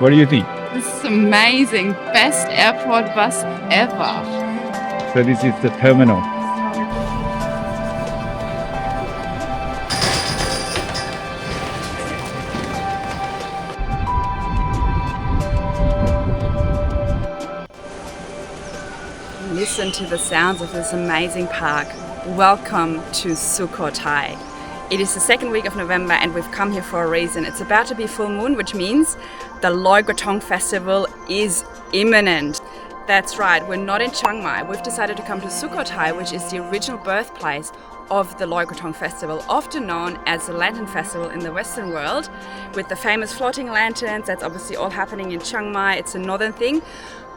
What do you think? This is amazing. Best airport bus ever. So this is the terminal. Listen to the sounds of this amazing park. Welcome to Sukhotai. It is the second week of November and we've come here for a reason. It's about to be full moon, which means the Loykratong festival is imminent. That's right, we're not in Chiangmai. We've decided to come to Sukhotai, which is the original birthplace of the Loykratong festival, often known as the Lantern Festival in the Western world, with the famous floating lanterns. That's obviously all happening in Chiangmai. It's a northern thing.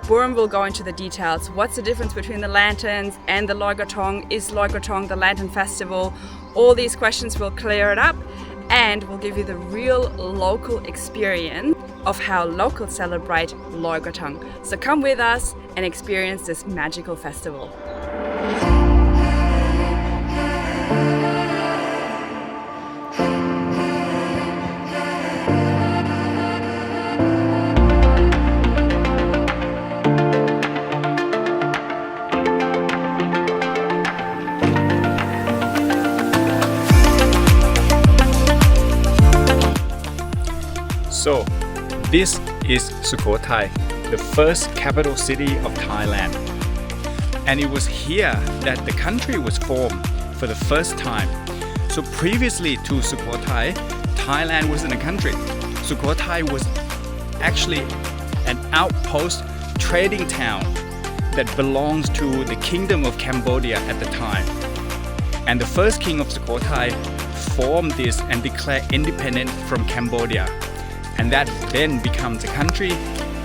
Burim will go into the details. What's the difference between the lanterns and the Loykratong? Is Loykratong the Lantern Festival? All these questions will clear it up and we'll give you the real local experience of how locals celebrate Loykratong. So come with us and experience this magical festival. So, this is Sukhothai, the first capital city of Thailand. And it was here that the country was formed for the first time. So previously to Sukhothai, Thailand wasn't a country. Sukhothai was actually an outpost trading town that belongs to the Kingdom of Cambodia at the time. And the first king of Sukhothai formed this and declared independent from Cambodia. And that then becomes the country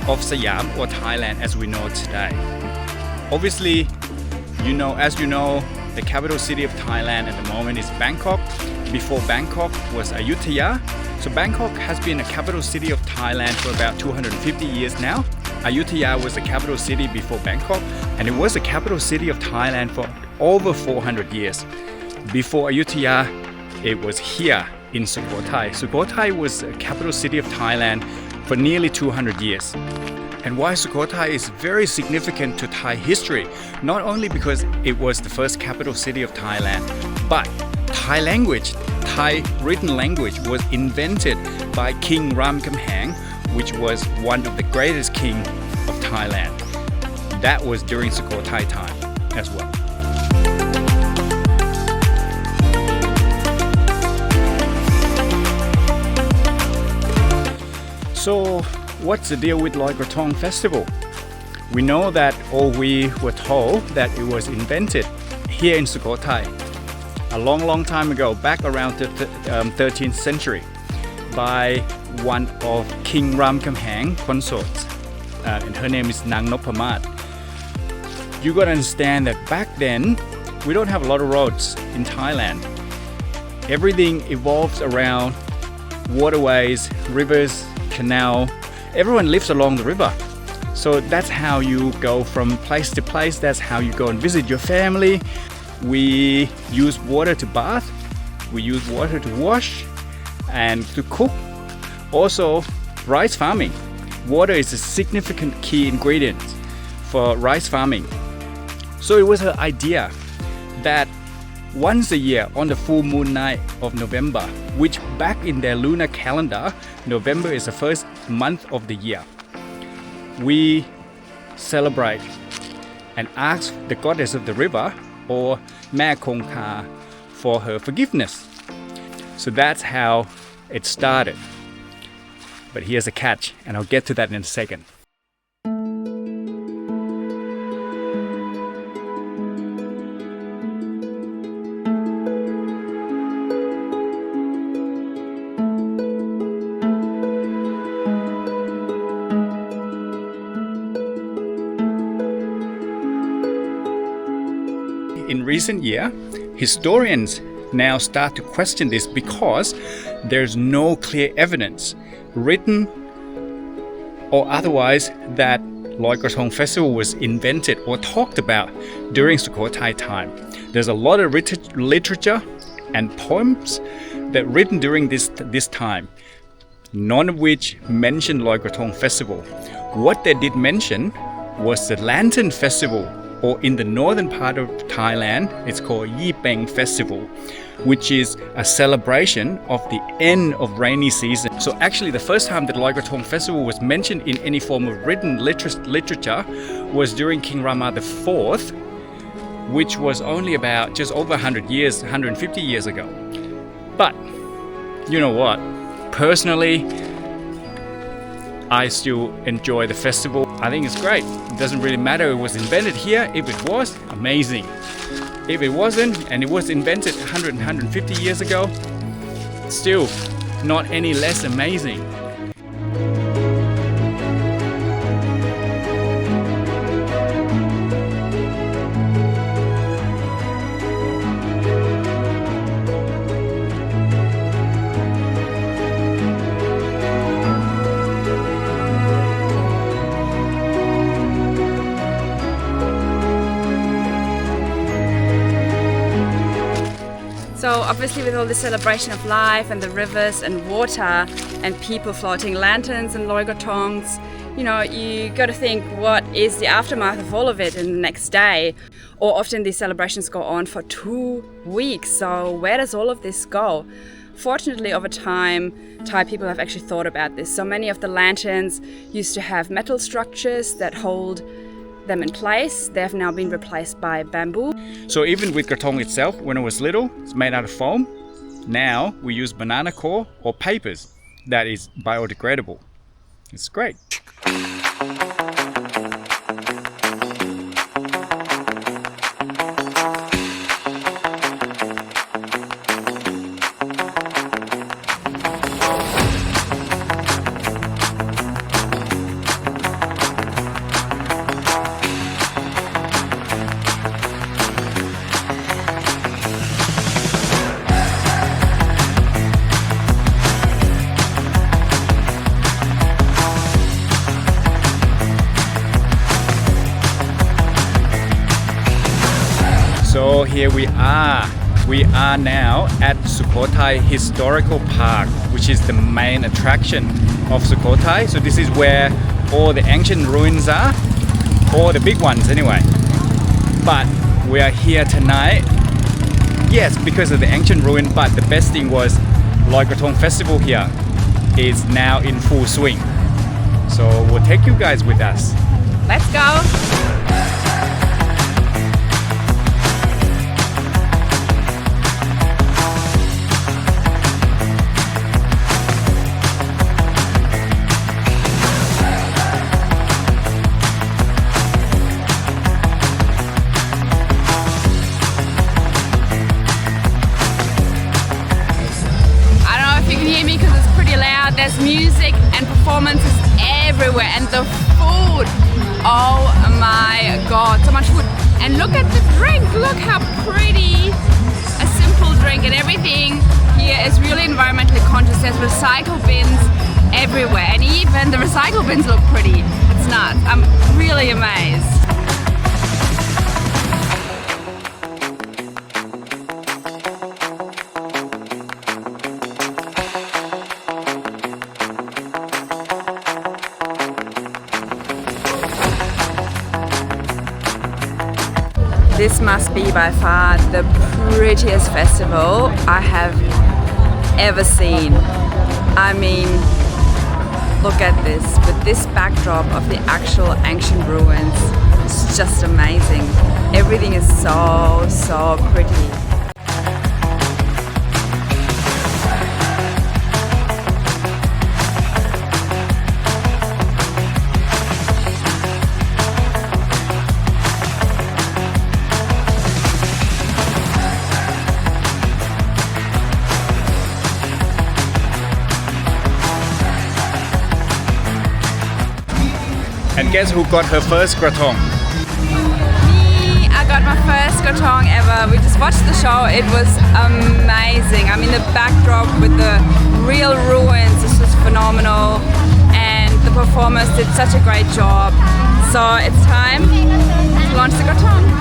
of Siam or Thailand as we know it today. Obviously, as you know, the capital city of Thailand at the moment is Bangkok. Before Bangkok was Ayutthaya. So Bangkok has been a capital city of Thailand for about 250 years now. Ayutthaya was the capital city before Bangkok, and it was the capital city of Thailand for over 400 years. Before Ayutthaya, it was here in Sukhothai. Sukhothai was the capital city of Thailand for nearly 200 years. And why Sukhothai is very significant to Thai history, not only because it was the first capital city of Thailand, but Thai language, Thai written language was invented by King Ramkhamhaeng, which was one of the greatest king of Thailand. That was during Sukhothai time as well. So what's the deal with Loykratong festival? We know that, or we were told that it was invented here in Sukhothai a long time ago, back around the 13th century by one of King Ramkhamhaeng consorts, and her name is Nang Noppamat. You gotta understand that back then we don't have a lot of roads in Thailand. Everything evolves around waterways, rivers, canal. Everyone lives along the river. So that's how you go from place to place. That's how you go and visit your family. We use water to bath. We use water to wash and to cook. Also, rice farming. Water is a significant key ingredient for rice farming. So it was an idea that once a year on the full moon night of November, which back in their lunar calendar, November is the first month of the year, we celebrate and ask the goddess of the river, or Mae Kong Ka, for her forgiveness. So that's how it started. But here's a catch, and I'll get to that in a second. In recent years, historians now start to question this because there's no clear evidence, written or otherwise, that Loykratong festival was invented or talked about during Sukhothai time. There's a lot of literature and poems that written during this time. none of which mentioned Loykratong Festival. What they did mention was the Lantern Festival, or in the northern part of Thailand, it's called Yipeng Festival, which is a celebration of the end of rainy season. So actually the first time that Loykratong Festival was mentioned in any form of written literature was during King Rama IV, which was only about just over 100 years, 150 years ago. But you know what? Personally, I still enjoy the festival. I think it's great. It doesn't really matter if it was invented here. If it was, amazing. If it wasn't, and it was invented 100, 150 years ago, still not any less amazing. So obviously with all the celebration of life and the rivers and water and people floating lanterns and Loykratongs, you know, you got to think what is the aftermath of all of it in the next day. Or often these celebrations go on for 2 weeks. So where does all of this go? Fortunately, over time, Thai people have actually thought about this. So many of the lanterns used to have metal structures that hold them in place. They have now been replaced by bamboo. So even with Kratong itself, when it was little, it's made out of foam. Now we use banana core or papers that is biodegradable. It's great. So here we are. We are now at Sukhothai Historical Park, which is the main attraction of Sukhothai. So this is where all the ancient ruins are, or the big ones anyway. But we are here tonight, yes, because of the ancient ruin, but the best thing was Loykratong Festival here is now in full swing. So we'll take you guys with us. Let's go! There's music and performances everywhere, and the food, oh my god, so much food. And look at the drink, look how pretty, a simple drink, and everything here is really environmentally conscious. There's recycle bins everywhere, and even the recycle bins look pretty. It's nuts, I'm really amazed. This must be by far the prettiest festival I have ever seen. I mean, look at this, with this backdrop of the actual ancient ruins. It's just amazing. Everything is so pretty. And guess who got her first Kratong? Me, I got my first Kratong ever. We just watched the show, it was amazing. I mean, the backdrop with the real ruins, this was phenomenal. And the performers did such a great job. So it's time to launch the Kratong.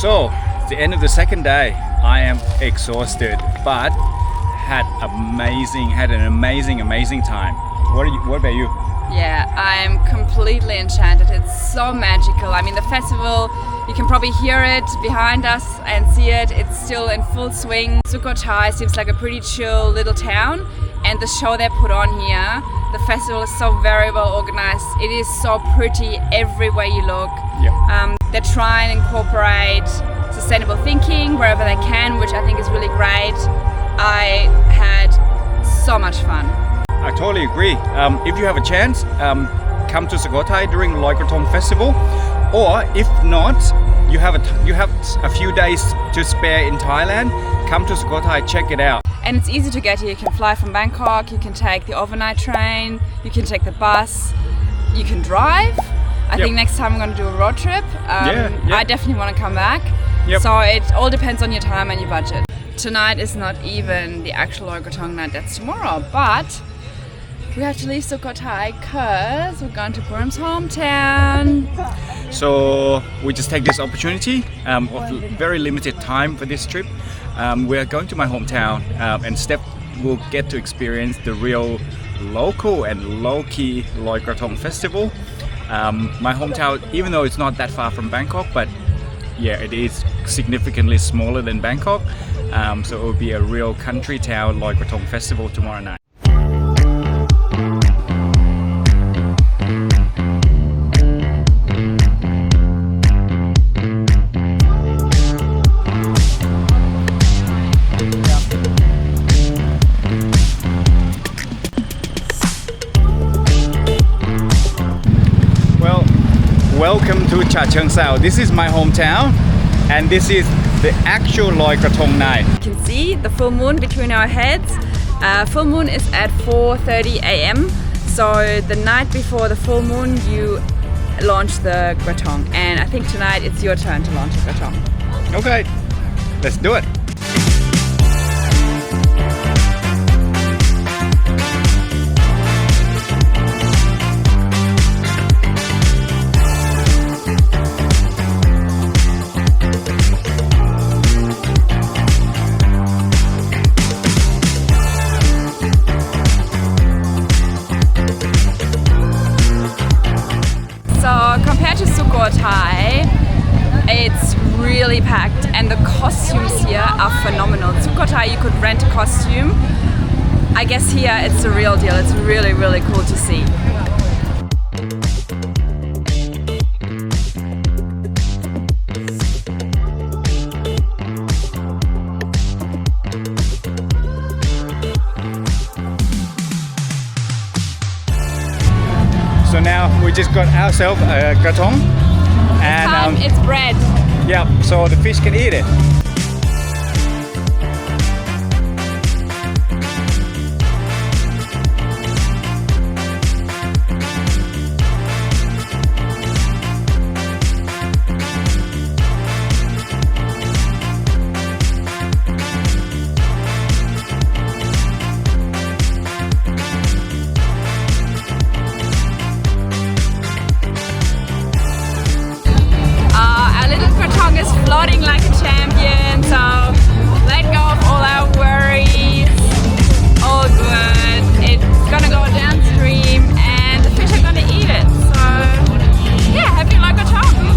So, it's the end of the second day. I am exhausted, but had an amazing time. What about you? Yeah, I'm completely enchanted. It's so magical. I mean, the festival, you can probably hear it behind us and see it. It's still in full swing. Sukhothai seems like a pretty chill little town, and the show they put on here, the festival is so very well organized. It is so pretty everywhere you look. Yep. They try and incorporate sustainable thinking wherever they can, which I think is really great. I had so much fun. I totally agree. If you have a chance, come to Sukhothai during the Loykratong festival, or if not, you have a few days to spare in Thailand. Come to Sukhothai, check it out. And it's easy to get here. You can fly from Bangkok, you can take the overnight train, you can take the bus, you can drive. I think next time I'm going to do a road trip. I definitely want to come back. So it all depends on your time and your budget. Tonight is not even the actual Loykratong night, that's tomorrow, but we have to leave Sukhothai because we're going to Burim's hometown. So we just take this opportunity of very limited time for this trip. We're going to my hometown, and Steph will get to experience the real local and low-key Loykratong festival. My hometown, even though it's not that far from Bangkok, but yeah, it is significantly smaller than Bangkok. So it will be a real country town Loykratong festival tomorrow night. Welcome to Chachoengsao. This is my hometown, and this is the actual Loykratong night. You can see the full moon between our heads. Full moon is at 4:30 a.m. So the night before the full moon, you launch the Kratong, and I think tonight it's your turn to launch the Kratong. Okay, let's do it. Compared to Sukhothai, it's really packed, and the costumes here are phenomenal. Sukhothai, you could rent a costume. I guess here it's the real deal. It's really, really cool to see. So now we just got ourselves a kratong, and it's bread. Yeah, so the fish can eat it. Floating like a champion, so let go of all our worries. All good. It's gonna go downstream, and the fish are gonna eat it. So yeah, happy Loykratong.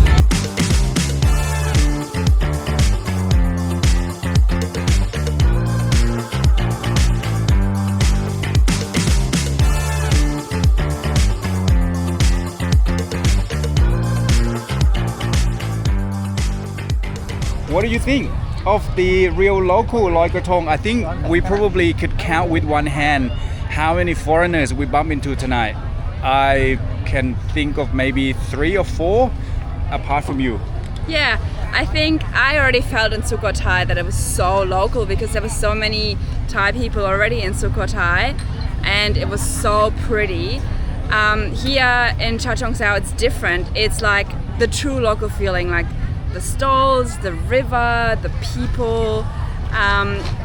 What do you think of the real local Loykratong? I think we probably could count with one hand how many foreigners we bump into tonight. I can think of maybe 3 or 4 apart from you. Yeah, I think I already felt in Sukhothai that it was so local because there were so many Thai people already in Sukhothai, and it was so pretty. Here in Chachoengsao it's different. It's like the true local feeling, like the stalls, the river, the people.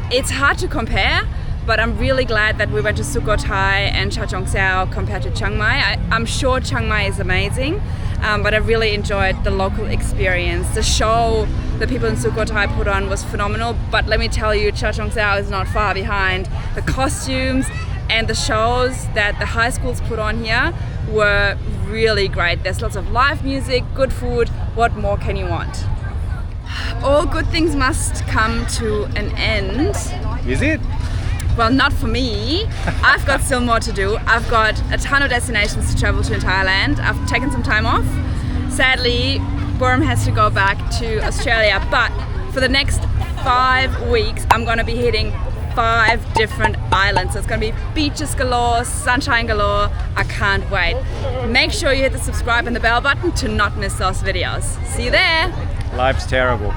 It's hard to compare, but I'm really glad that we went to Sukhothai and Chachoengsao compared to Chiangmai. I'm sure Chiangmai is amazing, but I really enjoyed the local experience. The show the people in Sukhothai put on was phenomenal. But let me tell you, Chachoengsao is not far behind. The costumes and the shows that the high schools put on here were really great. There's lots of live music, good food. What more can you want? All good things must come to an end. Is it? Well, not for me. I've got still more to do. I've got a ton of destinations to travel to in Thailand. I've taken some time off. Sadly, Burim has to go back to Australia, but for the next 5 weeks, I'm gonna be hitting 5 different islands. So it's gonna be beaches galore, sunshine galore. I can't wait. Make sure you hit the subscribe and the bell button to not miss those videos. See you there. Life's terrible.